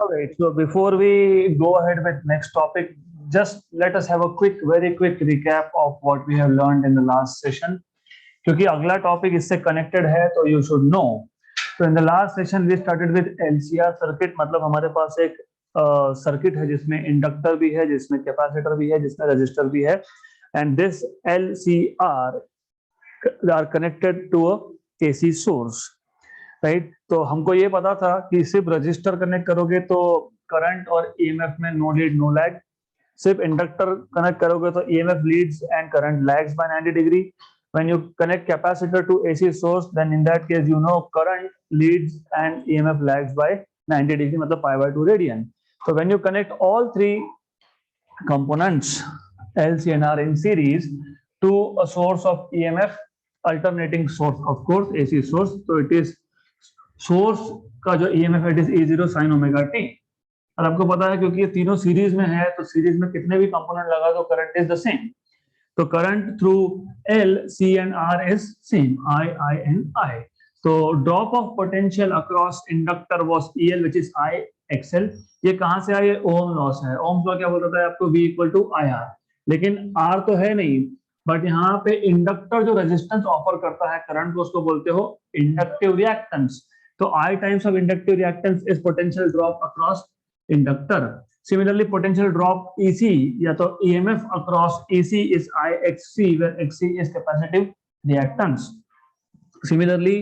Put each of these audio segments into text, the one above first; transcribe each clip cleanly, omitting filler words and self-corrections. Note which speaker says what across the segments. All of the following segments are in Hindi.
Speaker 1: Alright, so before we go ahead with next topic, just let us have a very quick recap of what we have learned in the last session. क्योंकि अगला टॉपिक इससे कनेक्टेड है तो यू शुड नो. तो in the last session we started with LCR circuit. मतलब हमारे पास एक सर्किट है जिसमें इंडक्टर भी है, जिसमें कैपेसिटर भी है, जिसमें रजिस्टर भी है, and this LCR are connected to a AC source, right. तो हमको ये पता था कि सिर्फ रजिस्टर कनेक्ट करोगे तो करंट और ईएमएफ में नो लीड नो लैग. सिर्फ इंडक्टर कनेक्ट करोगे तो EMF leads and current lags by 90 degree. When you connect capacitor to AC source, then in that case you know current leads and EMF lags by 90 degree, मतलब pi by 2 radian. So when you connect all three components L, C and R in series to a source of EMF, alternating source of course AC source, so it is source का जो EMF it is E0 sin omega t. और आपको पता है क्योंकि ये तीनों सीरीज में है तो सीरीज में कितने भी कंपोनेंट लगा दो करंट इज द सेम. तो current through L, C and R is same, I and I. तो drop of potential across inductor was EL which is IXL. ये कहां से आया? ओम लॉ से है. ओम लॉ क्या बोलता है आपको? V equal to IR. लेकिन R तो है नहीं, बट यहाँ पे इंडक्टर जो रेजिस्टेंस ऑफर करता है करंट को, उसको बोलते हो इंडक्टिव रिएक्टेंस. तो I times of inductive reactance is potential drop across inductor. Similarly, potential drop EC या तो EMF across EC is IXC, where XC is capacitive reactance. Similarly,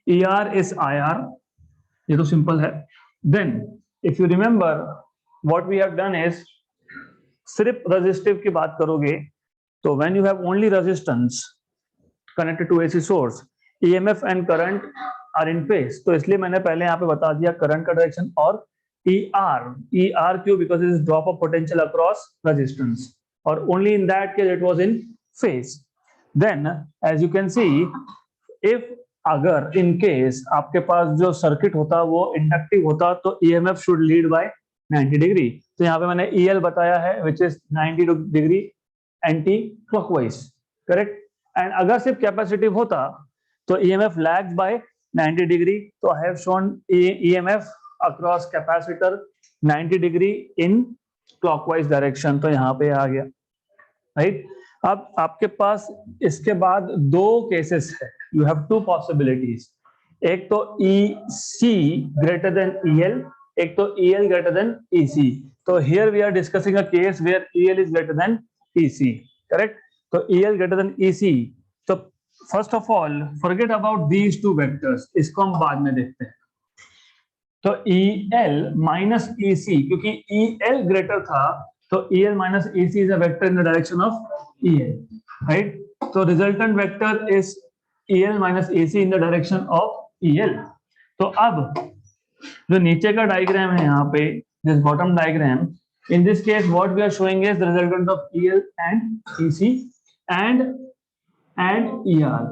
Speaker 1: ER is IR. ये तो simple है. Then, if you remember, what we have done is सिर्फ resistive की बात करोगे तो when you have only resistance connected to AC source, EMF and current are in phase. तो इसलिए मैंने पहले यहाँ पे बता दिया करंट का डायरेक्शन और ER क्यों? Because it is drop of potential across resistance, or only in that case it was in phase. Then as you can see, if अगर in case आपके पास जो सर्किट होता वो इंडक्टिव होता तो EMF should lead by 90 degree. तो यहाँ पे मैंने EL बताया है which is 90 degree anti clockwise, correct. and अगर सिर्फ कैपेसिटिव होता तो EMF lags by 90 degree. तो I have shown EMF across capacitor 90 degree in clockwise direction. तो यहाँ पे आ गया, राइट. अब आपके पास इसके बाद दो केसेस है. You have two possibilities. एक तो EC ग्रेटर देन EL, एक तो EL ग्रेटर देन EC. तो here we are discussing a case where EL is greater than EC, correct. तो EL ग्रेटर देन EC. तो first of all forget about these two vectors, इसको हम बाद में देखते हैं. तो EL माइनस EC, क्योंकि EL ग्रेटर था तो EL minus EC is a vector in the direction of EL, right. तो resultant vector is EL minus EC in the direction of EL. तो अब जो नीचे का डायग्राम है यहाँ पे, this bottom diagram, in this case what we are showing is the resultant of EL and EC and ER.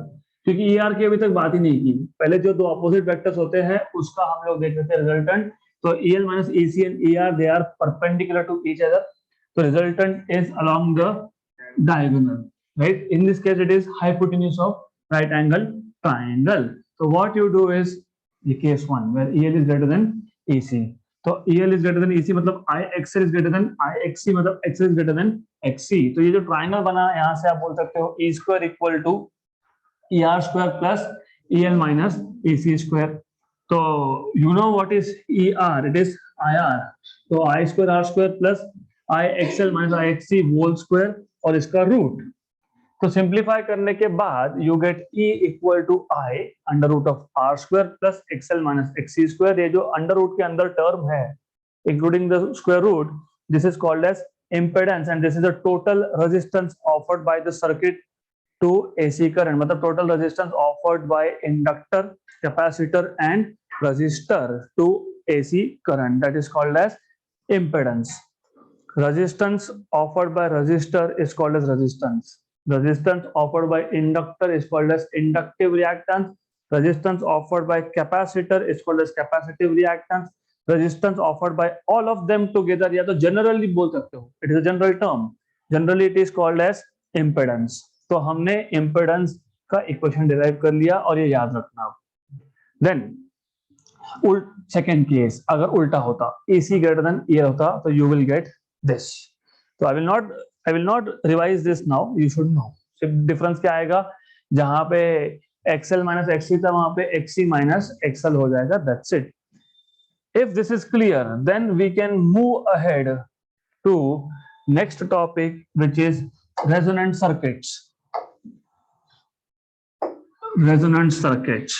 Speaker 1: क्योंकि ER की अभी तक बात ही नहीं की. पहले जो दो अपोजिट वेक्टर्स होते हैं उसका हम लोग देख रहे थे रिजल्टेंट. तो EL minus EC and ER they are perpendicular to each other. So resultant is along the diagonal, right? In this case it is hypotenuse of right angle triangle. So what you do is the case one where EL is greater than EC. तो EL is greater than EC मतलब IXL is greater than IXC मतलब XL is greater than XC. तो ये जो ट्राइंगल बना यहाँ से आप बोल सकते हो E square equal to ER square plus EL minus EC square. तो you know what is ER? It is IR. तो I square R square plus IXL minus IXC whole square और इसका रूट. तो सिंप्लीफाई करने के बाद you get E equal to I under root of R square plus XL minus XC square. ये जो अंडर रूट के अंदर टर्म है including the square root, this is called as impedance and this is the total resistance offered by the circuit to AC current. मतलब total resistance offered by inductor, capacitor and resistor to AC current, that is called as impedance. Resistance offered by resistor is called as resistance. Resistance offered by inductor is called as inductive reactance. Resistance offered by capacitor is called as capacitive reactance. Resistance offered by all of them together या तो generally बोल सकते हो, it is a general term. Generally it is called as impedance. तो हमने impedance का इक्वेशन डिराइव कर लिया और ये याद रखना. देन सेकेंड केस अगर उल्टा होता, AC ग्रेटर देन ये होता, तो यू विल गेट दिस. तो I will not revise this now, you should know. सिर्फ डिफरेंस क्या आएगा, जहां पे XL माइनस XC था वहां पे XC माइनस XL हो जाएगा. That's it. If this is clear, then we can move ahead to next topic, which is resonant circuits. Resonant circuits.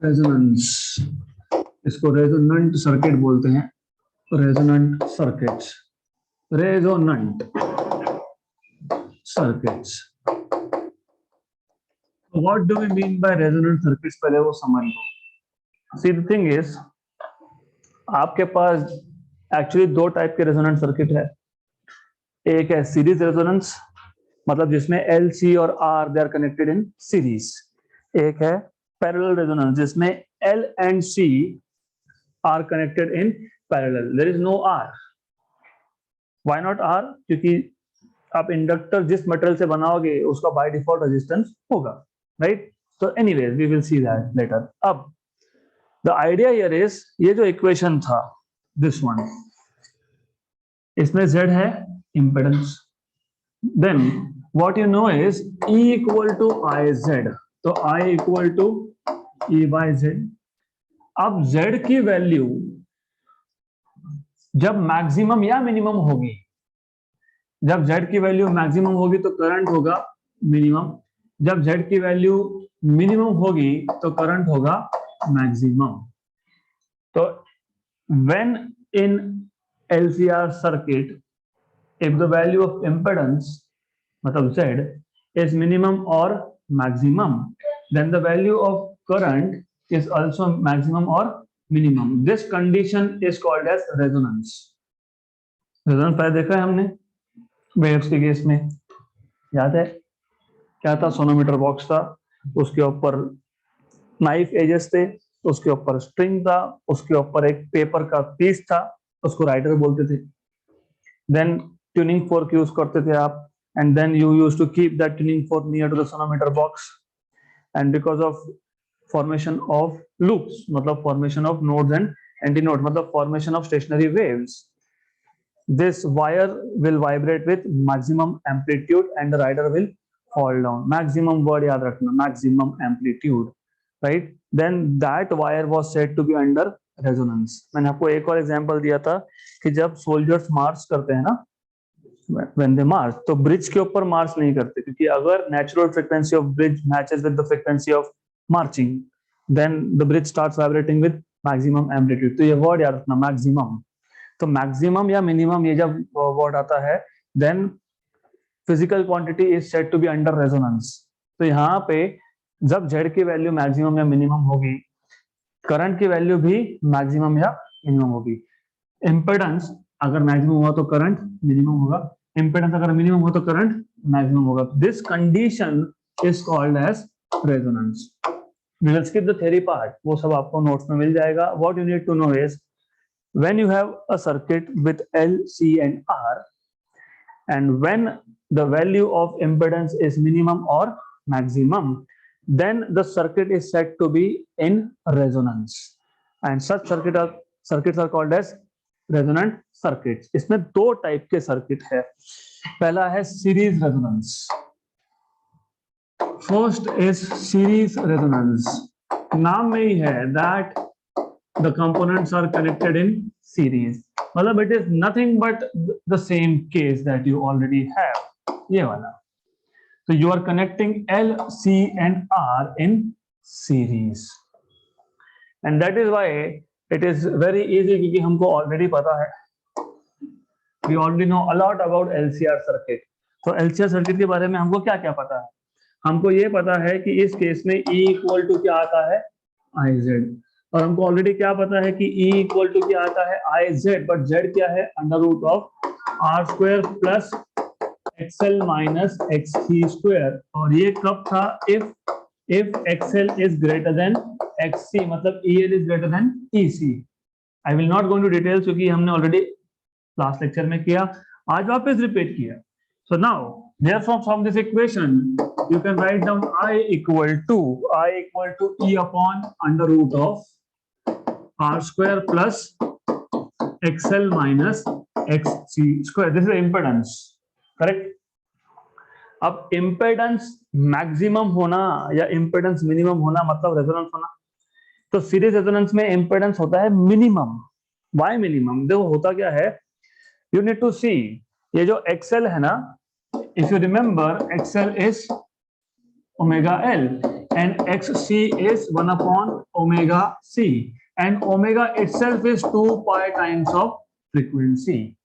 Speaker 1: Resonance. इसको रेजोनेंट सर्किट बोलते हैं. Resonant circuits. Resonant circuits. What do we mean by resonant circuits? पहले वो समझ लो. See, the thing is, आपके पास एक्चुअली दो टाइप के रेजोनेंट सर्किट है. एक है सीरीज रेजोनेंस, मतलब जिसमें L, C और R they are connected in series. एक है पैरेलल रेजोनेंस जिसमें L and C are connected in parallel. There is no R. Why not R? क्योंकि आप इंडक्टर जिस मटेरियल से बनाओगे उसका बाय डिफॉल्ट रेजिस्टेंस होगा, राइट? तो anyways we will see that later. अब द आइडिया हियर इज, ये जो इक्वेशन था दिस वन, इसमें Z है impedance. Then what you know is E equal to IZ. तो I equal to E by Z. अब Z की वैल्यू जब मैक्सिमम या मिनिमम होगी, जब Z की वैल्यू मैक्सिमम होगी तो करंट होगा मिनिमम. जब Z की वैल्यू मिनिमम होगी तो करंट होगा मैक्सिमम. तो when in LCR circuit, if the value of impedance, मतलब Z is minimum or maximum, then the value of current is also maximum or minimum. This condition is called as resonance. Resonance पहले देखा है हमने वेव्स के केस में, याद है क्या था? सोनोमीटर बॉक्स था, उसके ऊपर नाइफ एजेस थे, उसके ऊपर स्ट्रिंग था, उसके ऊपर एक पेपर का पीस था, उसको राइटर बोलते थे. देन ट्यूनिंग फोर्क यूज करते थे आप, and then you use to keep that tuning fork near to the sonometer box. And because of formation of loops, मतलब formation of nodes and anti node, मतलब formation of stationary waves, this wire will vibrate with maximum amplitude and the rider will fall down. Maximum word याद रखना, maximum amplitude, right? Then that wire was said to be under resonance. मैंने आपको एक और एग्जांपल दिया था कि जब सोल्जर्स मार्च करते हैं ना, when they march, तो ब्रिज के ऊपर मार्च नहीं करते, क्योंकि अगर natural frequency of bridge matches with the frequency of marching, then the bridge starts vibrating with maximum amplitude. तो ये वर्ड याद रखना, maximum. तो मैक्सिमम या मिनिमम ये जब वर्ड आता है, then physical quantity is said to be under resonance. तो यहाँ पे जब Z की वैल्यू मैक्सिमम या मिनिमम होगी, करंट की वैल्यू भी मैक्सिमम या मिनिमम होगी. इंपेडेंस अगर मैक्सिमम हुआ तो करंट मिनिमम होगा, इंपेडेंस अगर मिनिमम हो तो करंट मैक्सिमम होगा. This condition is called as resonance. We will skip the theory part, वो सब आपको नोट्स में मिल जाएगा. What you need to know is, when you have a circuit with L, C and R, and when the value of impedance is minimum or maximum, then the circuit is said to be in resonance, and such circuits are called as resonant circuits. इसमें दो टाइप के सर्किट है. पहला है series resonance. First is series resonance. नाम में ही है that the components are connected in series. मतलब it is nothing but the same case that you already have. ये वाला. So you are connecting L, C and R in series. And that is why it is very easy, क्योंकि हमको already पता है. We already know a lot about LCR circuit. तो LCR circuit के बारे में हमको क्या क्या पता है? हमको ये पता है कि इस केस में E इक्वल टू क्या आता है? IZ. और हमको ऑलरेडी क्या पता है कि E इक्वल टू क्या आता है? IZ. बट Z क्या है? Under root of R square plus XL minus XC square. और ये कब था? if XL is greater than XC, मतलब EL is greater than EC. I will not go into details क्योंकि हमने ऑलरेडी लास्ट लेक्चर में किया, आज वापस रिपीट किया. So now therefore from this equation you can write down I equal to E upon under root of R square plus XL minus XC square. This is the impedance, correct? अब impedance maximum होना या impedance minimum होना मतलब resonance होना, तो सीरीज रेजोनेंस में impedance होता है minimum. Why minimum? देखो होता क्या है, you need to see ये जो XL है ना, if you remember XL is omega L and XC is 1 upon omega C and omega itself is 2 pi times of frequency.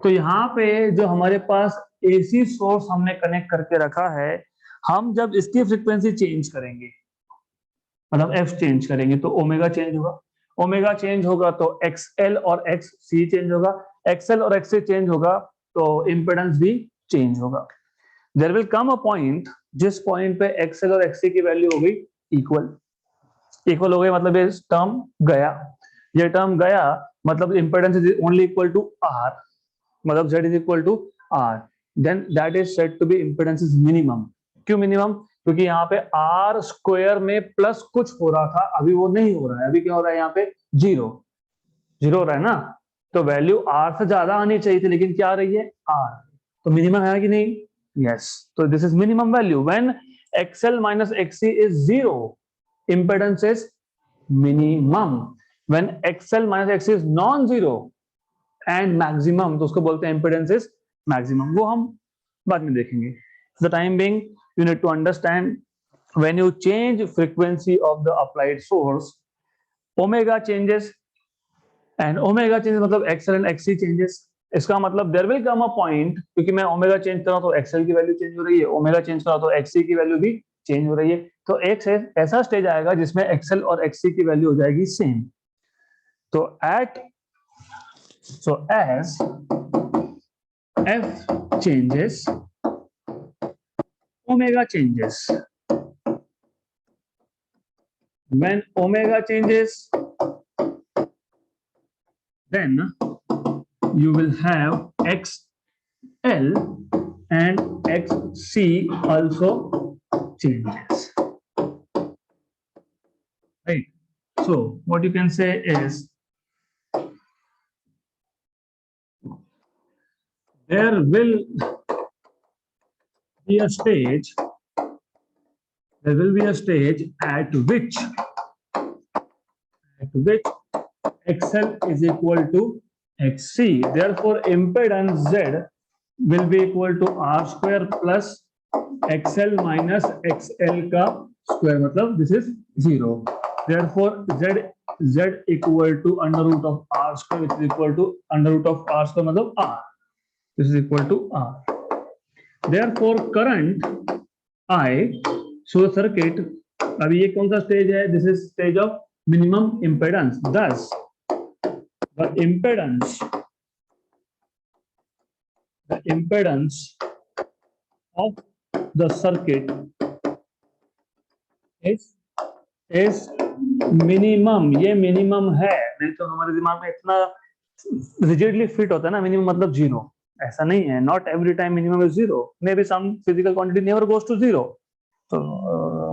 Speaker 1: तो यहाँ पे जो हमारे पास AC सोर्स हमने कनेक्ट करके रखा है, हम जब इसकी फ्रीक्वेंसी चेंज करेंगे मतलब F चेंज करेंगे तो ओमेगा चेंज होगा, ओमेगा चेंज होगा तो XL और XC चेंज होगा, XL और XC चेंज होगा तो इम्पेडेंस भी चेंज होगा. There will come a point जिस पॉइंट पे XL और XC की वैल्यू हो गई इक्वल हो गई, मतलब ये टर्म गया, ये टर्म गया मतलब impedance is only equal to R, मतलब Z is equal to R, then that is said to be impedance is minimum. क्यों मिनिमम? क्योंकि यहाँ पे R स्क्वायर में प्लस कुछ हो रहा था, अभी वो नहीं हो रहा है. अभी क्या हो रहा है यहाँ पे? जीरो हो रहा है ना, तो वैल्यू R से ज्यादा आनी चाहिए थी लेकिन क्या आ रही है? R. तो मिनिमम है कि नहीं? यस. तो this is minimum value. When XL minus XC is 0, impedance is minimum. When XL minus XC is non-zero and maximum, तो उसको बोलते हैं impedance is maximum. वो हम बाद में देखेंगे. For the time being, you need to understand when you change frequency of the applied source, omega changes and omega changes मतलब XL and XC changes. इसका मतलब there will come a point, क्योंकि मैं ओमेगा चेंज कर रहा हूं तो XL की वैल्यू चेंज हो रही है, ओमेगा चेंज कर रहा हूं तो XC की वैल्यू भी चेंज हो रही है. तो एक से ऐसा स्टेज आएगा जिसमें XL और XC की वैल्यू हो जाएगी सेम. तो as F changes, omega changes. When omega changes, then you will have XL and XC also changes. Right. So what you can say is there will be a stage. There will be a stage at which XL is equal to XC. Therefore, impedance Z will be equal to R square plus XL minus XL का square. मतलब this is 0. Therefore, Z equal to under root of R square, which is equal to under root of R square मतलब R. This is equal to R. Therefore, current I through the circuit. अभी ये कौन सा स्टेज है? This is stage of minimum impedance. Thus, the impedance of the circuit is minimum. ये minimum है, नहीं तो हमारे दिमाग में इतना rigidly fit होता है ना, minimum मतलब zero. ऐसा नहीं है. Not every time minimum is zero. Maybe some physical quantity never goes to zero. So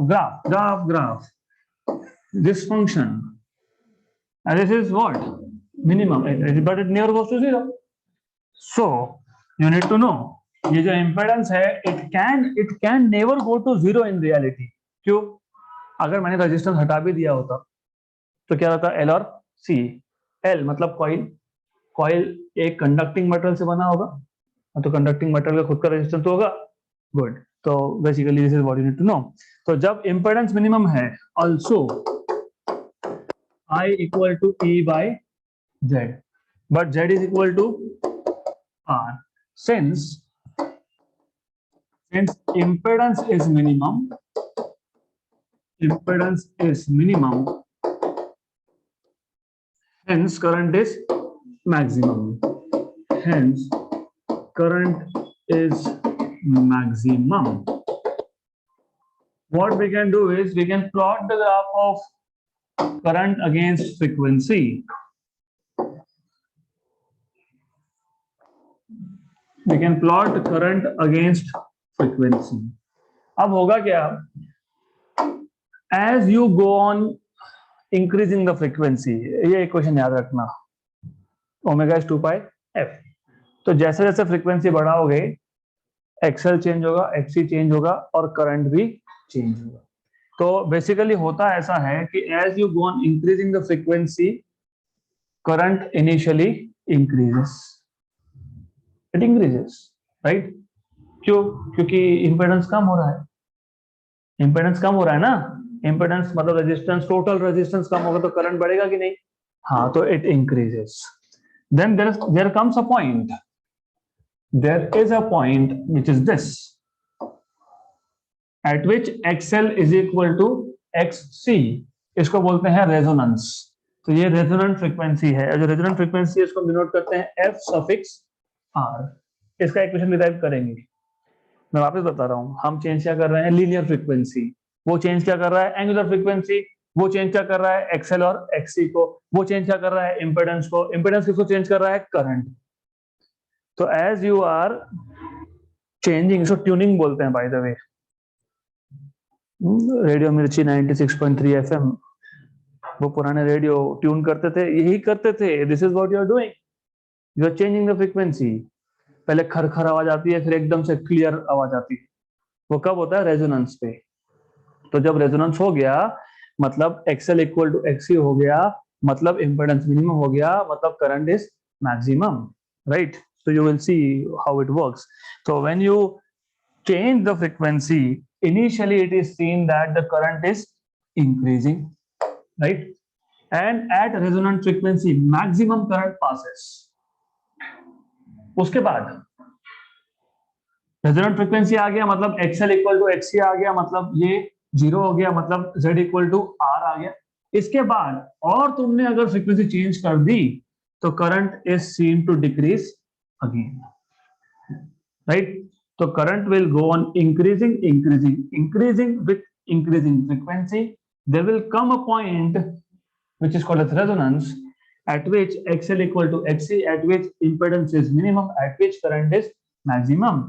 Speaker 1: graph. This function, and this is what? Minimum, but it never goes to zero. So you need to know ये जो impedance है it can never go to zero in reality. क्यों? अगर मैंने रेजिस्टेंस हटा भी दिया होता तो क्या होता? L और C. L मतलब कॉइल एक कंडक्टिंग मटेरियल से बना होगा, तो कंडक्टिंग मटेरियल का खुद का रेजिस्टेंस तो होगा. गुड. तो basically this is what you need to know. तो जब इंपेडेंस मिनिमम है, also I equal to E by Z, but Z is equal to R. Since impedance is minimum, hence current is maximum. Hence current is maximum. What we can do is we can plot the graph of current against frequency. We can plot current against frequency. अब होगा क्या, as you go on increasing the frequency, ये इक्वेशन याद रखना, ओमेगा इज 2 पाई एफ। तो जैसे जैसे फ्रीक्वेंसी बढ़ाओगे एक्सएल चेंज होगा, एक्सी चेंज होगा और करंट भी चेंज होगा। तो बेसिकली होता ऐसा है कि as you go on increasing the frequency current initially increases, it increases, right? क्यों? क्योंकि इंपेडेंस कम हो रहा है, इंपेडेंस कम हो रहा है ना, इंपेडेंस मतलब रेजिस्टेंस, टोटल रेजिस्टेंस कम होगा तो करंट बढ़ेगा कि नहीं? हाँ, तो it increases. Then there comes a point, there is a point which is this, at which XL is equal to XC, इसको बोलते हैं रेजोनेंस। तो ये रेजोनेंट फ्रीक्वेंसी है, जो रेजोनेंट फ्रीक्वेंसी है इसको हम डिनोट करते हैं F सफिक्स R। इसका इक्वेशन डिराइव करेंगे, मैं वापस बता रहा हूँ, हम चेंज क्या कर रहे हैं, लीनियर फ्रीक्वेंसी, वो चेंज क्या कर रहा है, एंगुलर फ्रीक्वेंसी, वो चेंज क्या कर रहा है, एक्सएल और एक्सी को, वो चेंज क्या कर रहा है, इंपेडेंस को, इंपेडेंस किसको चेंज कर रहा है, करंट। तो एज यू आर चेंजिंग, इसको ट्यूनिंग बोलते हैं बाय द वे, रेडियो मिर्ची 96.3 FM, वो पुराने रेडियो ट्यून करते थे, यही करते थे, this is what you are doing, you are changing the frequency. पहले खरखर आवाज आती है, फिर एकदम से क्लियर आवाज आती है, वो कब होता है, रेजोनेंस पे। तो जब रेजोनेंस हो गया मतलब एक्सएल इक्वल टू एक्सी हो गया, मतलब इंपेडेंस मिनिमम हो गया, मतलब current is maximum, right? So you will see how it works. So when you change the frequency, initially it is seen that the current is increasing, right? And at resonant frequency, maximum current passes. उसके बाद रेजोनेंट फ्रीक्वेंसी आ गया मतलब XL इक्वल टू XC आ गया, मतलब ये 0 हो गया, मतलब Z इक्वल टू R आ गया। इसके बाद और तुमने अगर फ्रीक्वेंसी चेंज कर दी तो current is seen to decrease again, right? So current will go on increasing with increasing frequency. There will come a point which is called as resonance, at which XL equal to XC, at which impedance is minimum, at which current is maximum.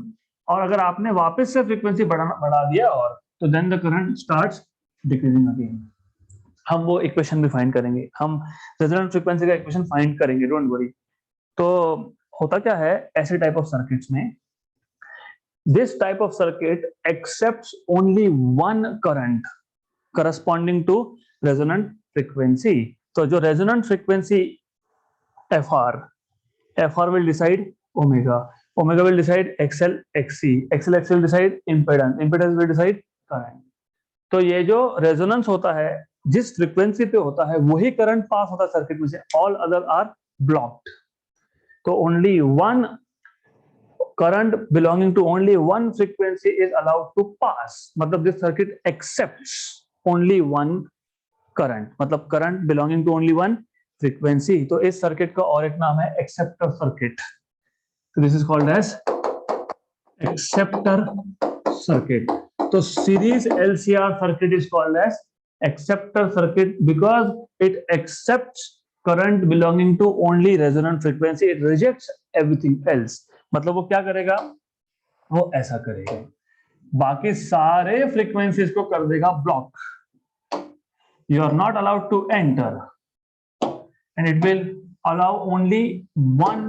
Speaker 1: और अगर आपने वापस से फ्रीक्वेंसी बढ़ा दिया और तो then the current starts decreasing again. हम वो इक्वेशन भी फाइंड करेंगे, हम रेजोनेंट फ्रीक्वेंसी का इक्वेशन फाइंड करेंगे, डोंट वरी। तो होता क्या है ऐसे टाइप ऑफ सर्किट्स में, this type of circuit accepts only one current corresponding to resonant frequency. तो जो resonant frequency FR will decide omega will decide XL XC will decide impedance will decide current। तो ये जो रेजोनेंस होता है जिस फ्रीक्वेंसी पे होता है वही करंट पास होता है सर्किट में से, ऑल अदर आर ब्लॉक्ड। तो only one current belonging to only one frequency is allowed to pass, मतलब this circuit accepts only one current, मतलब current belonging to only one frequency। तो इस सर्किट का और एक नाम है acceptor circuit. So this is called as acceptor circuit। तो series LCR circuit is called as acceptor circuit because it accepts current belonging to only resonant frequency, it rejects everything else। मतलब वो क्या करेगा, वो ऐसा करेगा, बाकी सारे फ्रीक्वेंसीज को कर देगा block, you are not allowed to enter and it will allow only one,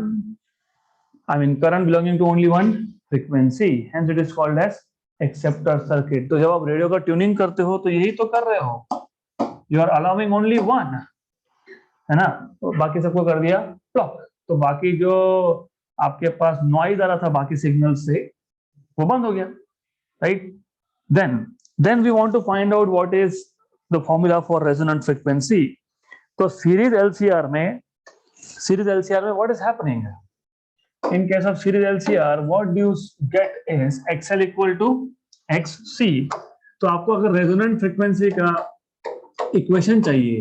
Speaker 1: I mean current belonging to only one frequency, hence it is called as acceptor circuit। तो जब आप रेडियो का ट्यूनिंग करते हो तो यही तो कर रहे हो, you are allowing only one, है ना, तो बाकी सबको कर दिया ब्लॉक। तो बाकी जो आपके पास नॉइज आ रहा था बाकी सिग्नल से वो बंद हो गया, right? Then we want to find out what is the formula for resonant frequency. तो सीरीज एलसीआर में what is happening in case of series LCR, what do you get is XL equal to XC। तो आपको अगर रेजोनेंट फ्रीक्वेंसी का इक्वेशन चाहिए,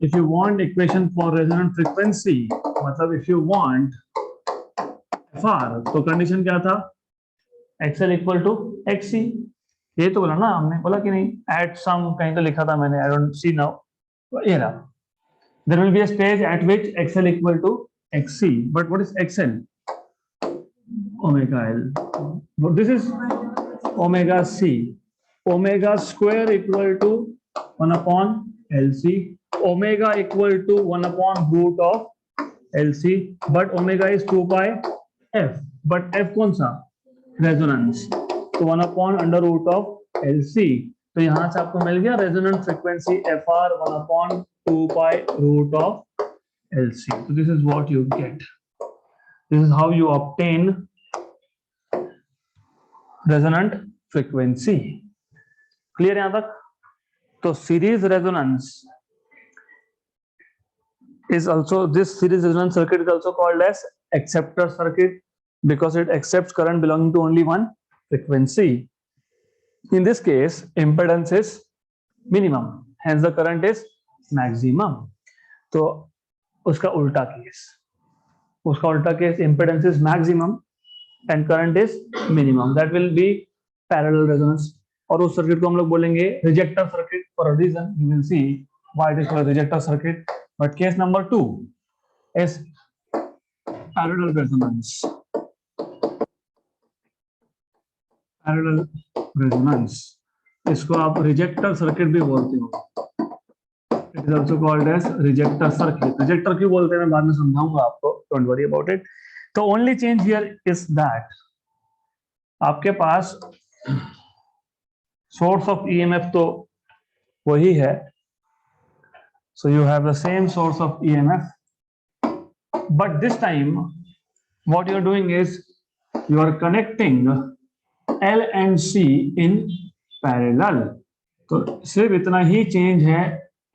Speaker 1: if you want equation for resonant frequency, मतलब if you want FR, तो कंडीशन क्या था, XL इक्वल टू XC। ये तो बोला ना हमने, बोला कि नहीं, at some कहीं तो लिखा था मैंने, I don't see now, ये रहा, there will be a stage at which XL equal to XC, but what is XL? Omega L, this is omega C, omega square equal to 1 upon LC, omega equal to 1 upon root of LC, but omega is 2 pi f, but f कौन सा, रेजोनेंस, तो 1 upon under root of LC, तो यहां से आपको मिल गया resonant frequency FR 1 upon 2 pi root of LC. So this is what you get. This is how you obtain resonant frequency. Clear यहां तक? तो series resonance is also, this series resonance circuit is also called as acceptor circuit because it accepts current belonging to only one frequency. In this case, impedance is minimum, hence the current is maximum. तो उसका उल्टा case, impedance is maximum and current is minimum. That will be parallel resonance. और उस सर्किट को हम लोग बोलेंगे ejector circuit for a reason. You will see why it is called rejector circuit. But case number 2 is parallel resonance. Parallel resonance, इसको आप रिजेक्टर सर्किट भी बोलते हो. It is also called as rejector circuit. Rejector क्यों बोलते हैं मैं बाद में समझाऊंगा आपको, डोंट वरी अबाउट इट. तो only change here is that आपके पास सोर्स ऑफ ईएमएफ तो वही है, so you have the same source of EMF, but this time what you are doing is you are connecting L and C in parallel. तो सिर्फ इतना ही चेंज है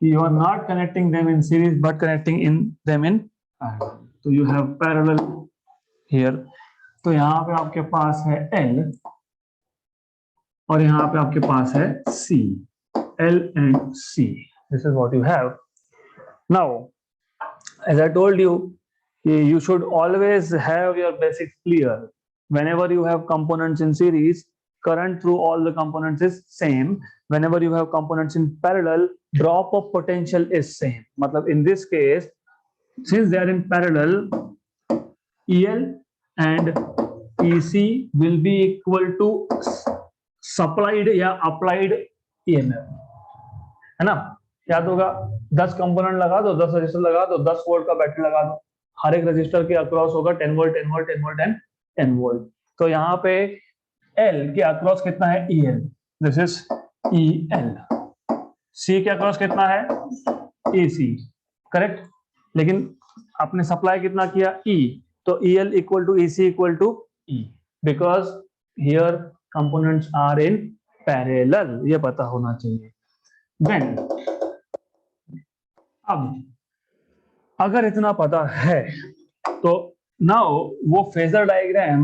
Speaker 1: कि you are not connecting them in series but connecting them in parallel. तो you have parallel here. तो यहाँ पे आपके पास है L और यहाँ पे आपके पास है C. L and C. This is what you have. Now, as I told you, you should always have your basics clear. Whenever you have components in series, current through all the components is same. Whenever you have components in parallel, drop of potential is same. मतलब in this case, since they are in parallel, EL and EC will be equal to supplied या applied EMF, है ना? याद होगा, 10 कंपोनेंट लगा दो, 10 रजिस्टर लगा दो, 10 वोल्ट का बैटरी लगा दो, हर एक रजिस्टर के अक्रॉस होगा 10 volt 10 volt 10 volt and 10 volt. तो यहाँ पे L के अक्रॉस कितना है EL, this is EL. C के अक्रॉस कितना है AC, करेक्ट. लेकिन आपने सप्लाई कितना किया E, तो EL equal to EC equal to E because here components are in parallel, ये पता होना चाहिए. देन अब अगर इतना पता है तो now वो phasor diagram,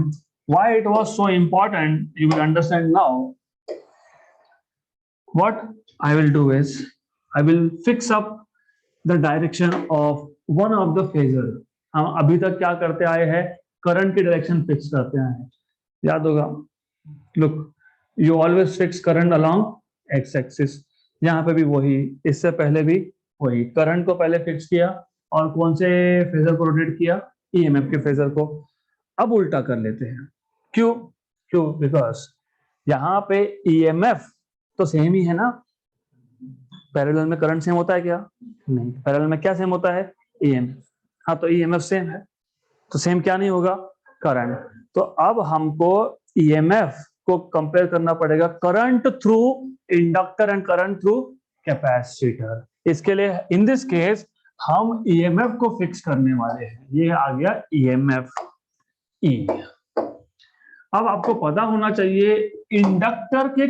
Speaker 1: why it was so important, you will understand now. What I will do is I will fix up the direction of one of the phasor. हम अभी तक क्या करते आए हैं, करंट की डायरेक्शन फिक्स करते आए हैं, याद होगा. Look, you always fix current along x axis. यहाँ पे भी वही, इससे पहले भी वही, करंट को पहले फिक्स किया और कौन से फेजर को रोटेट किया, ईएमएफ के फेजर को. अब उल्टा कर लेते हैं. क्यों? बिकॉज यहाँ पे ईएमएफ तो सेम ही है ना. पैरेलल में करंट सेम होता है क्या? नहीं. पैरेलल में क्या सेम होता है? ईएमएफ. हाँ, तो ईएमएफ सेम है, तो सेम क्या नहीं होगा? करंट. तो अब हमको ईएमएफ को कंपेयर करना पड़ेगा current through inductor and current through capacitor. इसके लिए इन दिस केस हम ईएमएफ को फिक्स करने वाले हैं. ये आ गया ईएमएफ ई. अब आपको पता होना चाहिए इंडक्टर के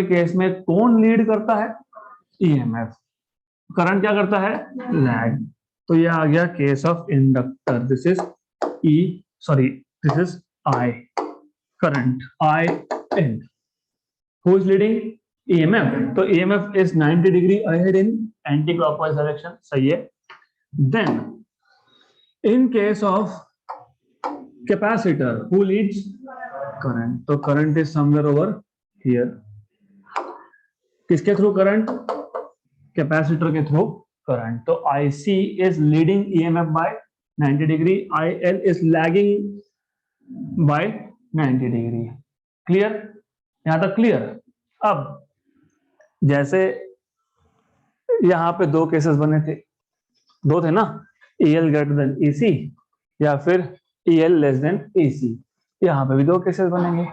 Speaker 1: केस में कौन लीड करता है? ईएमएफ. करंट क्या करता है? लैग. तो ये आ गया case of inductor. This is this is I, current I in. Who is leading? EMF. तो EMF is 90 degree ahead in anti-clockwise direction. सही है. Then, in case of capacitor, who leads? Current. तो current is somewhere over here. किसके थ्रू करंट? कैपेसिटर के थ्रू करंट. तो IC is leading EMF by 90 degree. IL is lagging by 90 degree. Clear, यहां तक क्लियर। अब जैसे यहां पे दो केसेस बने थे, दो थे ना, EL ग्रेटर देन EC या फिर EL लेस देन EC। यहां पे भी दो केसेस बनेंगे,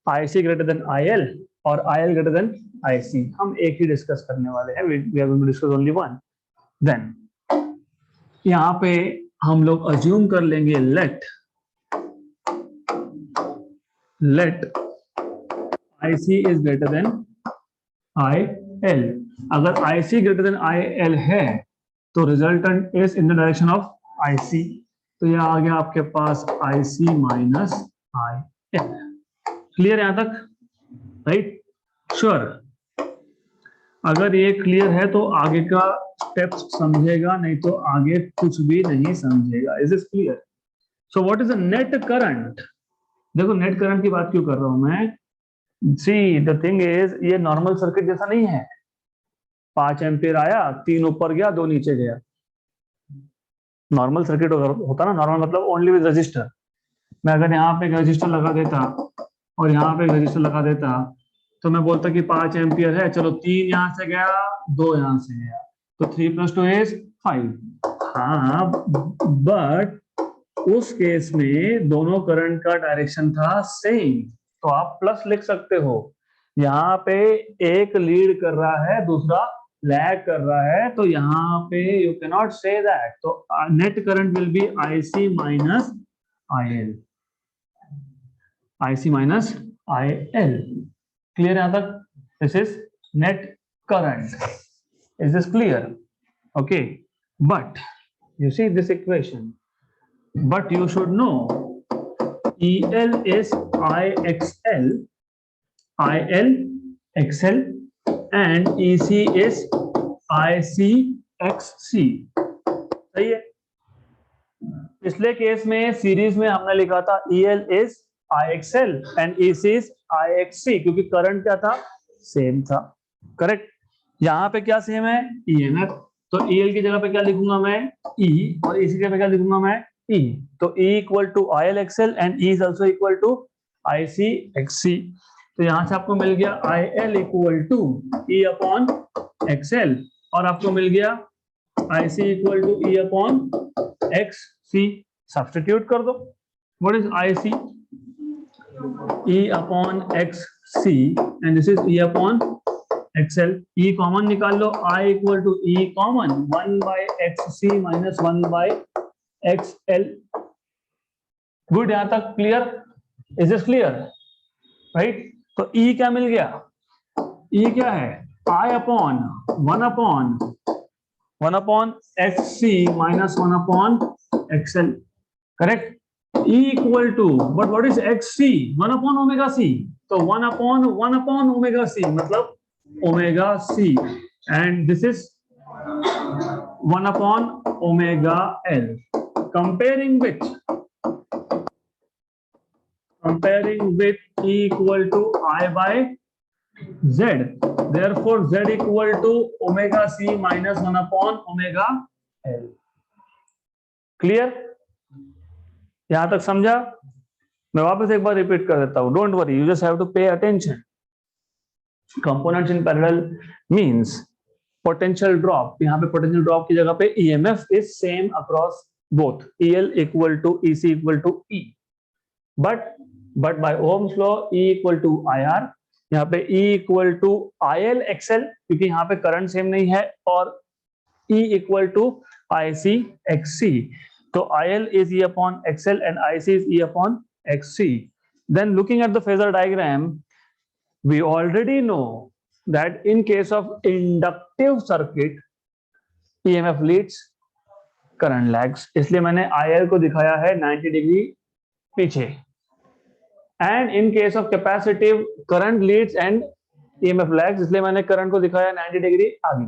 Speaker 1: IC ग्रेटर देन IL और IL ग्रेटर देन IC। हम एक ही डिस्कस करने वाले हैं, we are going to discuss only one. Then यहां पे हम लोग अज्यूम कर लेंगे let IC is greater than IL। अगर IC ग्रेटर देन IL है तो resultant is in the direction of IC। तो यह आ गया आपके पास IC माइनस IL। क्लियर यहां तक, राइट? श्योर। अगर ये क्लियर है तो आगे का स्टेप्स समझेगा, नहीं तो आगे कुछ भी नहीं समझेगा। Is it clear? So what is the net current? देखो नेट करंट की बात क्यों कर रहा हूं मैं, सी द थिंग इज ये नॉर्मल सर्किट जैसा नहीं है। 5 एम्पियर आया, 3 ऊपर गया 2 नीचे गया। नॉर्मल सर्किट होता ना, नॉर्मल मतलब ओनली विद रजिस्टर। मैं अगर यहाँ पे एक रजिस्टर लगा देता और यहाँ पे एक रजिस्टर लगा देता तो मैं बोलता कि 5 एम्पियर है, चलो 3 यहां से गया 2 यहां से गया, तो 3 + 2 इज 5। हाँ, बट उस केस में दोनों करंट का डायरेक्शन था सेम, तो आप प्लस लिख सकते हो। यहाँ पे एक लीड कर रहा है, दूसरा लैग कर रहा है, तो यहाँ पे you can not say that. तो net current will be IC minus IL, IC minus IL। Clear यहां तक? This is net current. Is this clear? Okay, but you see this equation, but you should know EL is IXL, IL XL and EC is ICXC। सही है? पिछले केस में सीरीज में हमने लिखा था EL is IXL and EC is IXC, क्योंकि करंट क्या था, सेम था। करेक्ट? यहां पे क्या सेम है, EMF। तो EL की जगह पे क्या लिखूंगा मैं, E, और EC की जगह पे क्या लिखूंगा मैं, E। तो E equal to ILXL and E is also equal to ICXC। तो यहां से आपको मिल गया IL equal to E upon XL और आपको मिल गया IC equal to E upon XC। Substitute कर दो। What is IC? E upon XC and this is E upon XL। E common निकाल लो, I equal to E common 1/XC minus 1/XL। Good, यहां तक clear? Is this clear? Right? तो E क्या मिल गया? E क्या है, I upon 1 upon XC minus 1 upon XL। Correct? E equal to what is XC? 1 upon omega C। तो 1 अपॉन ओमेगा C मतलब omega C, and this is 1 upon omega L, comparing with E equal to I by Z। Therefore Z equal to omega C minus 1 upon omega L। Clear? यहां तक समझा? मैं वापस एक बार रिपीट कर देता हूं, don't worry, you just have to pay attention. Components in parallel means potential drop. यहाँ पे पोटेंशियल ड्रॉप की जगह पे EMF is same across both, EL equal to EC equal to E। But by ohm's law E equal to IR, यहाँ पे E equal to IL XL, क्योंकि यहाँ पे करंट सेम नहीं है, और E equal to IC XC। तो IL is E upon XL and IC is E upon XC। Then looking at the phasor diagram, we already know that in case of inductive circuit EMF leads, current lags, इसलिए मैंने IL को दिखाया है 90 डिग्री पीछे। And in case of capacitive current Leeds and EMF lags, इसलिए मैंने करंट को दिखाया 90 डिग्री आगे।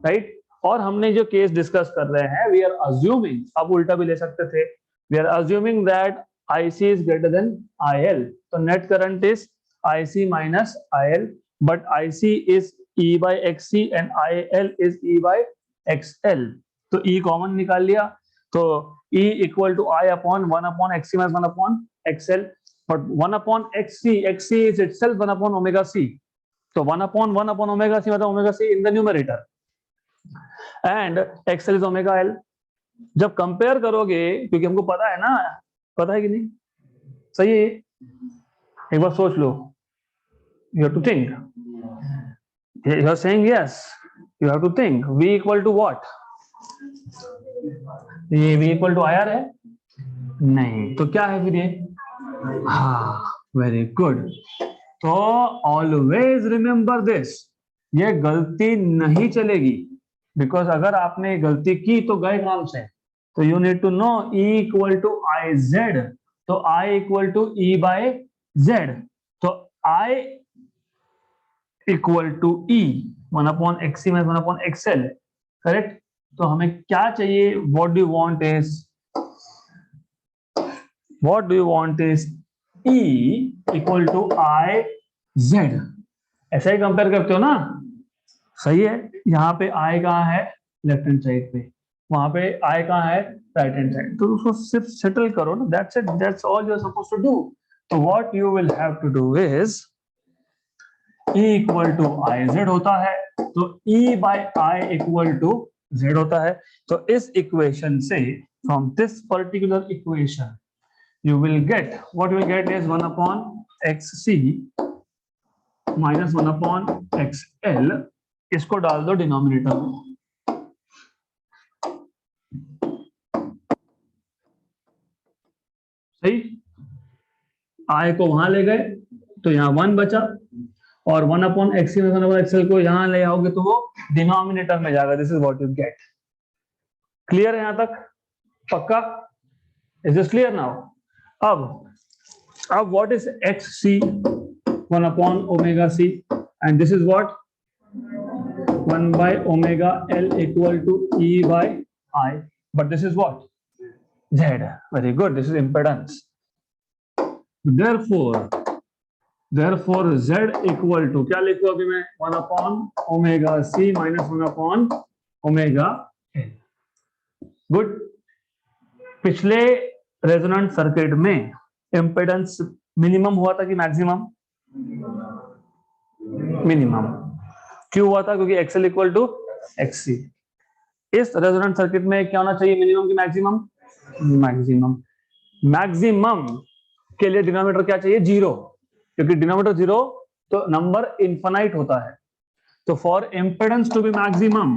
Speaker 1: राइट? और हमने जो केस डिस्कस कर रहे हैं, वी आर अज्यूमिंग, अब उल्टा भी ले सकते थे, we are assuming that IC is greater than IL। तो net current is IC minus IL, but IC is E by XC and IL is E by XL। तो E कॉमन निकाल लिया, तो E equal to I upon 1 upon XC minus 1 upon XL। but 1 upon xc is itself 1 upon omega c. So 1 upon omega c मतलब omega c in the numerator and xl is omega l. जब कंपेयर करोगे, क्योंकि हमको पता है ना, पता है कि नहीं, सही है, एक बार सोच लो. You have to think. You are saying yes. You have to think. V equal to what? ये V equal to IR है? नहीं. तो क्या है फिर ये? हाँ, very good. तो always remember this. ये गलती नहीं चलेगी. Because अगर आपने गलती की तो गए काम से. तो you need to know E equal to IZ. तो I equal to E by Z. तो I equal to E 1 upon XC minus 1 upon XL, correct. तो हमें क्या चाहिए? What do you want is E equal to I Z. ऐसा ही कंपेयर करते हो ना, सही है. यहाँ पे आई कहाँ है? लेफ्ट हैंड साइड पे. वहां पे आई कहाँ है? Right hand side. तो उसको सिर्फ सेटल करो ना. That's it. That's all you are supposed to do. तो what you will have to do is E equal to I Z होता है, तो E by I equal to Z होता है. तो इस इक्वेशन से, from this particular equation, you will get, what you will get is 1 upon X C minus 1 upon x L. इसको डाल दो डिनोमिनेटर में. सही. आई को वहां ले गए तो यहाँ 1 बचा, और 1 अपॉन एक्सी में 1 अपॉन एक्सएल को यहां ले आओगे तो वो डिनोमिनेटर में जाएगा. This is what you get. Clear है यहां तक? पक्का? Is this clear now? अब what is X C? 1 upon omega C, and this is what 1 by omega L equal to E by I. But this is what? Z. Very good. This is impedance. Therefore Z equal to क्या लिखूं अभी मैं? 1 upon omega C minus 1 upon omega L. Good. पिछले रेजोनेंट सर्किट में इंपेडेंस मिनिमम हुआ था कि मैक्सिमम? मिनिमम. क्यों हुआ था? क्योंकि एक्सएल इक्वल टू एक्ससी. इस रेजोनेंट सर्किट में क्या होना चाहिए? मिनिमम की मैक्सिमम? मैक्सिमम. मैक्सिमम के लिए डिनोमिनेटर क्या चाहिए? 0. क्योंकि डिनोमिनेटर 0 तो नंबर इनफाइनाइट होता है. तो for impedance to be maximum,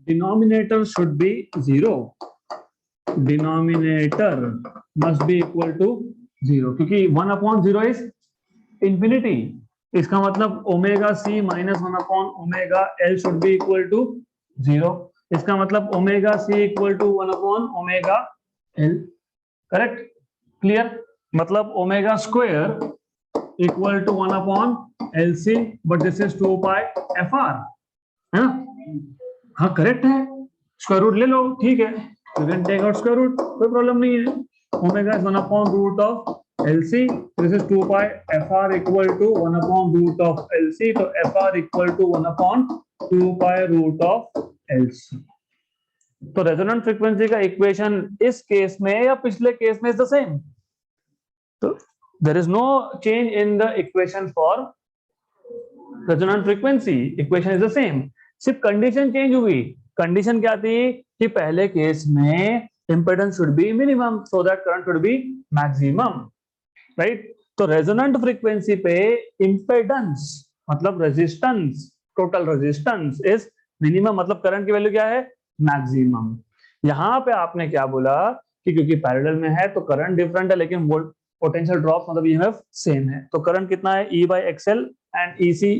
Speaker 1: denominator should be 0. Denominator must be equal to 0, क्योंकि 1 अपॉन 0 इज इंफिनिटी. इसका मतलब omega C minus 1 upon omega L should be equal to 0. इसका मतलब omega C equal to 1 upon omega L. Correct? Clear? मतलब omega square equal to 1 upon L C, but this is 2 pi F R. है ना? हाँ, करेक्ट है. स्क्वायर रूट ले लो, ठीक है. You can take out square root, कोई प्रॉब्लम नहीं है. Omega is 1 upon root of LC. This is 2 pi FR equal to 1 upon root of LC. तो FR equal to 1 upon 2 pi root of LC. तो रेजोनेंट फ्रीक्वेंसी का इक्वेशन इस केस में या पिछले केस में इज द सेम. तो there is no change in the equation for resonant frequency. Equation is the same. सिर्फ कंडीशन चेंज हुई. कंडीशन क्या थी? कि पहले केस में impedance should be minimum so that current should be maximum. Right? तो रेजोनेंट फ्रीक्वेंसी पे इंपेडेंस मतलब resistance, total resistance is minimum, मतलब करंट की वैल्यू क्या है? मैक्सिमम. यहां पे आपने क्या बोला कि क्योंकि पैरेलल में है तो करंट डिफरेंट है, लेकिन वोल्ट पोटेंशियल ड्रॉप मतलब ईएमएफ सेम है. तो करंट कितना है? E by XL and EC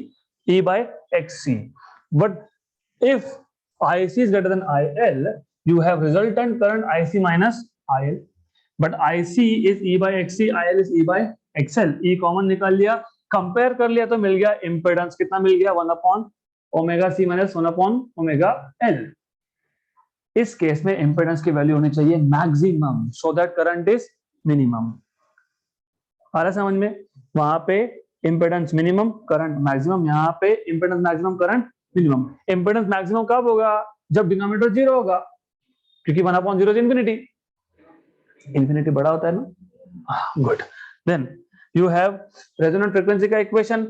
Speaker 1: E by XC. But if IC is greater than IL, you have resultant current IC minus IL. But IC is E by XC, IL is E by XL. E common निकाल लिया, कंपेयर कर लिया तो मिल गया इंपेडेंस. कितना मिल गया? 1 upon omega C minus 1 upon omega L. इस केस में इंपेडेंस की वैल्यू होनी चाहिए maximum so that current is minimum. आ रहा है समझ में? वहां पे इंपेडेंस मिनिमम, करंट मैक्सिमम. यहाँ पे impedance maximum, current minimum. Impedance maximum कब होगा? जब डिनोमिनेटर 0 होगा, क्योंकि 1/0 इंफिनिटी, इंफिनिटी बड़ा होता है ना। Good, then you have resonant frequency का इक्वेशन,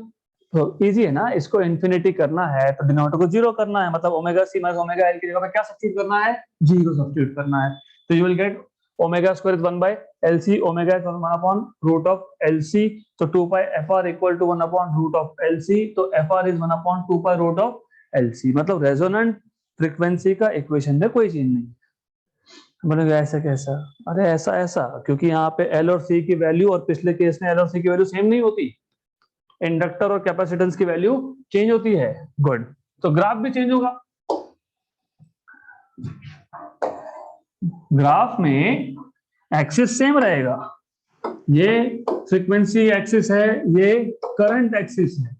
Speaker 1: तो इजी है ना, इसको इंफिनिटी करना है तो डिनोमिनेटर को 0 करना है, मतलब omega C minus omega L की जगह पे क्या सब्स्टिट्यूट करना है? 0 सब्स्टिट्यूट करना है। तो you will get omega square is 1/LC, omega is 1 upon root of LC, तो 2 pi FR equal to 1 upon root of LC, तो FR is 1 upon 2 pi root of LC। मतलब रेजोनेंट फ्रीक्वेंसी का इक्वेशन में कोई चीज नहीं। बोलेगा ऐसा कैसा? अरे ऐसा ऐसा, क्योंकि यहाँ पे L और C की वैल्यू और पिछले केस में L और C की वैल्यू सेम नहीं होती, इंडक्टर और कैपेसिटेंस की वैल्यू चेंज होती है। गुड, तो ग्राफ भी चेंज होगा। ग्राफ में एक्सिस सेम रहेगा, ये फ्रीक्वेंसी एक्सिस है, ये करंट एक्सिस है।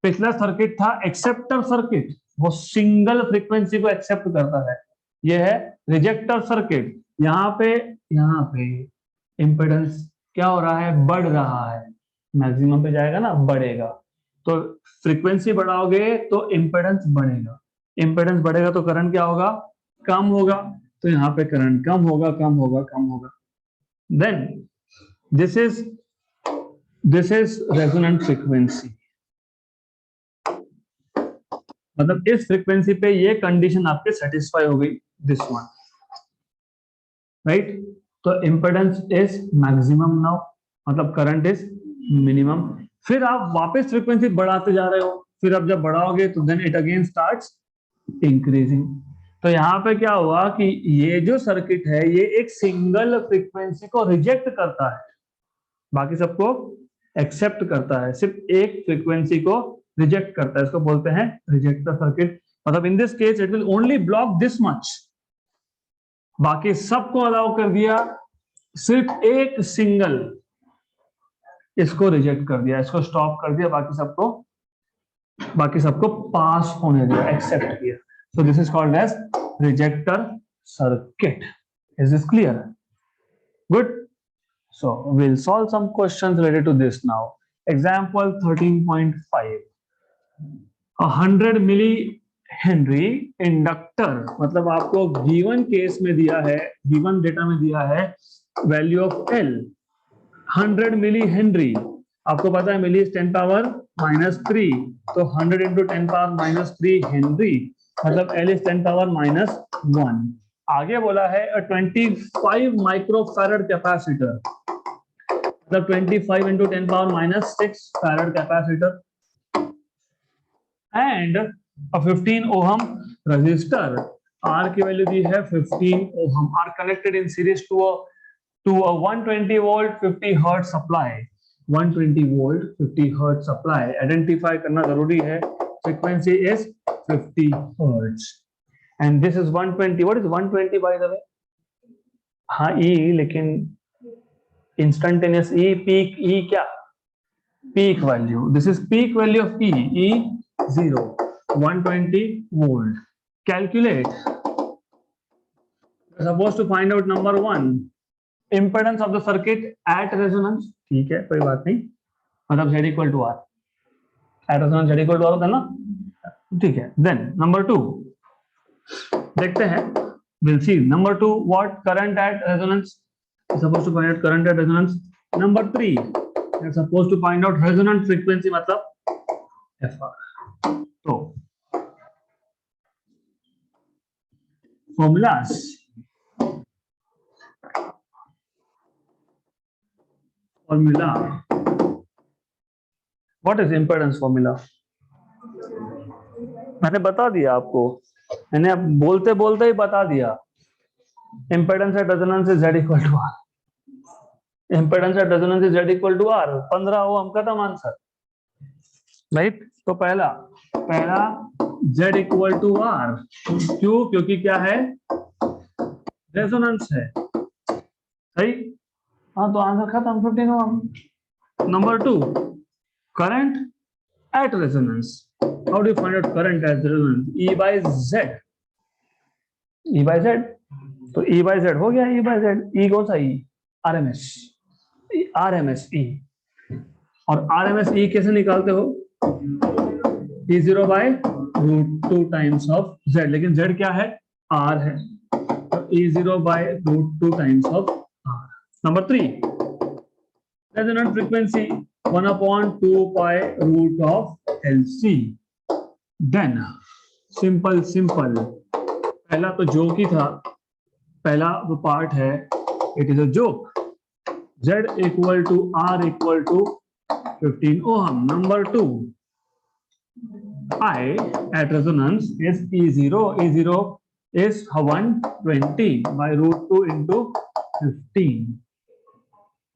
Speaker 1: पिछला सर्किट था एक्सेप्टर सर्किट, वो सिंगल फ्रीक्वेंसी को एक्सेप्ट करता है। ये है रिजेक्टर सर्किट। यहाँ पे इंपेडेंस क्या हो रहा है? बढ़ रहा है, मैक्सिमम पे जाएगा ना, बढ़ेगा। तो फ्रीक्वेंसी बढ़ाओगे तो इंपेडेंस बढ़ेगा, इंपेडेंस बढ़ेगा तो करंट क्या होगा? कम होगा। तो यहाँ पे करंट कम होगा, कम होगा, कम होगा। Then this is resonant frequency, मतलब इस फ्रीक्वेंसी पे ये कंडीशन आपके सेटिस्फाई हो गई, दिस वन, राइट। तो इंपेडेंस इज मैक्सिमम नाउ, मतलब करंट इज मिनिमम। फिर आप वापस फ्रीक्वेंसी बढ़ाते जा रहे हो, फिर अब जब बढ़ाओगे तो then it again starts increasing. तो यहाँ पे क्या हुआ कि ये जो सर्किट है ये एक सिंगल फ्रीक्वेंसी को रिजेक्ट करता है, बाकी सबको एक्सेप्ट करता है, सिर्फ एक फ्रीक्वेंसी को रिजेक्ट करता है, इसको बोलते हैं रिजेक्टर सर्किट। मतलब इन this case it will only block this much, बाकी सबको अलाउ कर दिया, सिर्फ एक सिंगल इसको रिजेक्ट कर दिया, इसको स्टॉप कर दिया, बाकी सबको पास होने दिया, एक्सेप्ट किया। So this is called as rejector circuit. Is this clear? Good, so we'll solve some questions related to this now. Example 13.5, 100 milli henry inductor, मतलब आपको गिवन केस में दिया है, गिवन डेटा में दिया है value of L 100 milli henry. आपको पता है मिली इज 10 पावर -3, तो 100 इंटू 10 पावर -3 हेनरी, मतलब L इज 10 पावर -1। आगे बोला है 25 माइक्रोफैरड कैपेसिटर, मतलब 25 into 10 power -6 farad capacitor, and 15 ohm resistor. R की वैल्यू दी है 15 ohm, are connected in series to a 120 volt 50 hertz supply. 120 volt 50 hertz supply identify करना जरूरी है। Frequency is 50 hertz and this is 120। What is 120 by the way? हाँ E, लेकिन इंस्टेंटेनियस E, पीक E क्या? Peak value, this is peak value of E 0, 120 volt. Calculate, suppose to find out number 1 impedance of the circuit at resonance. ठीक है, कोई बात नहीं, मतलब Z equal to R, at resonance Z equal to R होता है ना, ठीक है। देन नंबर 2 देखते हैं, will see number 2 what current at resonance, supposed to find out current at resonance. Number 3, you're supposed to find out resonant frequency, मतलब FR. तो formulas, what is impedance formula? मैंने बता दिया आपको, मैंने अब बोलते बोलते ही बता दिया। impedance at resonance is Z equal to R. impedance at resonance is Z equal to R, 15 ओम, खत्म आंसर, राइट। तो पहला Z इक्वल टू R, क्यों? क्योंकि क्या है? रेजोनेंस है, सही। हाँ, तो आंसर खत्म, 15 ohm. Number 2 current at resonance, how do you find out current at resonance? E by Z, तो E by Z हो गया, E by Z। E कौन सा E? RMS E। और RMS E कैसे निकालते हो? E0 by √2 times of Z, लेकिन Z क्या है? R है, तो E0 by √2 times of R. Number 3, resonant frequency 1/2 pi root of LC. Then simple पहला तो जोक ही था, पहला वो पार्ट है, it is a joke. Z equal to R equal to 15 ohm. Number 2, I at resonance is E0. E0 is 120 by √2 into 15.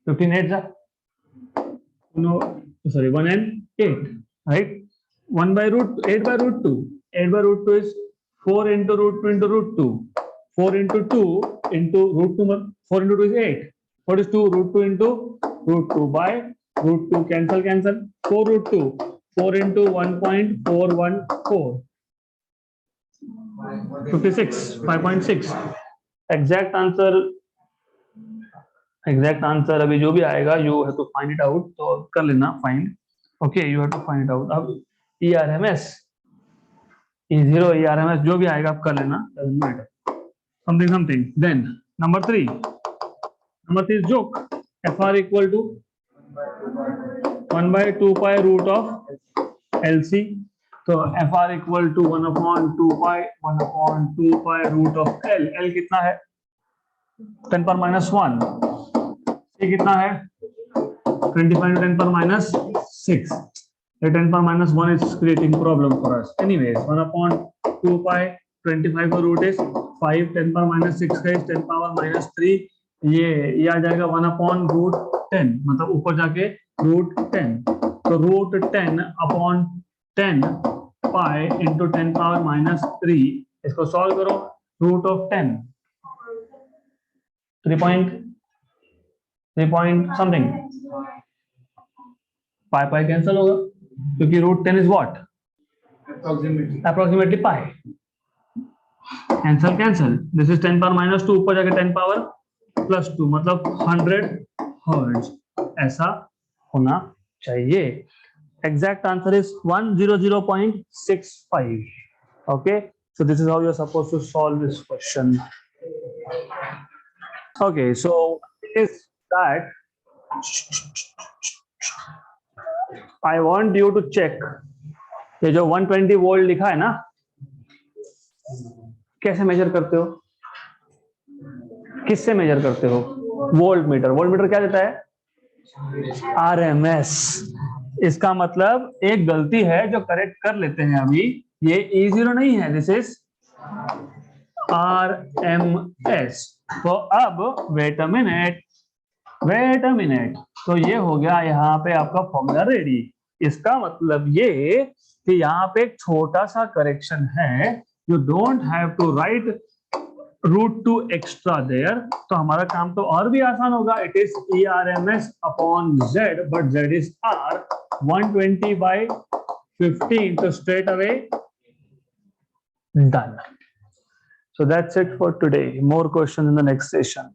Speaker 1: 15 8 no, sorry, 1 and 8, right? 1 by √8 by √2. 8 by √2 is 4 into √2 into √2. 4 into 2 into √2. 4 into 2 is 8. What is 2? √2 into √2 by √2. Cancel. 4 √2. 4 into 1.414. 56. 5.6. Exact answer अभी जो भी आएगा you have to find it out, तो कर लेना find. Okay, you have to find it out. अब ERMS, E0, ERMS जो भी आएगा आप कर लेना, doesn't matter, something. Then number 3 is joke. FR equal to 1/2 pi root of LC. तो FR equal to 1/2 pi root of L. L कितना है? 10 power minus 1. C कितना है? 25 to 10 power minus 6. The 10 power minus 1 is creating problem for us. Anyways, 1/2 pi, 25 का root is 5, 10 power minus 6 का is 10 power minus 3. ये आ जाएगा 1/√10, मतलब ऊपर जाके √10. तो √10/10 pi into 10 power minus 3. इसको सॉल्व करो. Root of 10 3 point something. Pi cancel होगा क्योंकि √10 is what? Approximately pi. Cancel. This is 10 power minus 2, ऊपर जाके 10 power plus 2, मतलब 100 हर्ट्ज ऐसा होना चाहिए. Exact answer is 100.65. Okay, so this is how you're supposed to solve this question. Okay, so is that I want you to check ये जो 120 वोल्ट लिखा है ना, कैसे मेजर करते हो? किससे मेजर करते हो? वोल्ट मीटर क्या देता है? RMS. इसका मतलब एक गलती है जो करेक्ट कर लेते हैं अभी. ये E0 नहीं है, दिस इज RMS. तो अब वेट अ मिनट, तो ये हो गया यहाँ पे आपका फॉर्मूला रेडी. इसका मतलब ये कि यहाँ पे एक छोटा सा करेक्शन है. You don't have to write √2 extra there. तो हमारा काम तो और भी आसान होगा. It is ERMS upon Z, but Z is R. 120 by 15, so straight away done. So that's it for today. More questions in the next session.